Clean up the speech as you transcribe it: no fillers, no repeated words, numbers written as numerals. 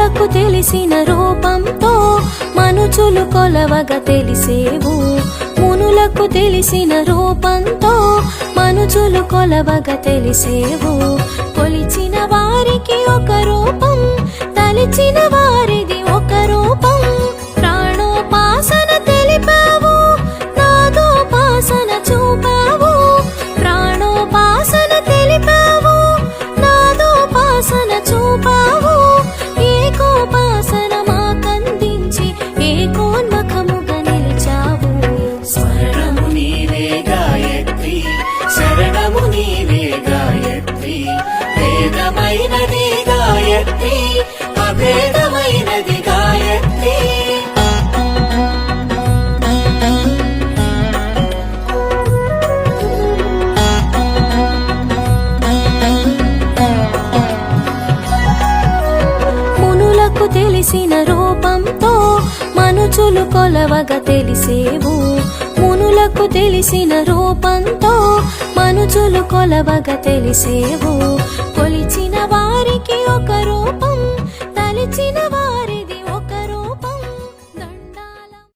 మునులకు తెలిసిన రూపంతో మనుచులు కొలవగా తెలిసేవు. మునులకు తెలిసిన రూపంతో మనుచులు కొలవగా తెలిసేవు. కొలిచిన వారికి ఒక రూపం, తలిచిన వారిది ఒక రూపం. ప్రాణోపాసన తెలిపావు, నాదోపాసన చూపావు. ప్రాణోపాసన తెలిపావు, నాదోపాసన చూపావు. ఏకోపాసన మాకందించి ఏకోన్ముఖముగా నిలిచావు. స్మరణము నీవే గాయత్రి, శరణము నీవే గాయత్రి. వేదమైనది గాయత్రి, అభేదమైనది గాయత్రి. మునులకు తెలిసిన రూపంతో మనుచులు కొలవగా తెలిసేవు. మునులకు తెలిసిన రూపంతో మనుచులు కొలవగా తెలిసేవు. కొలిచిన వారికి ఒక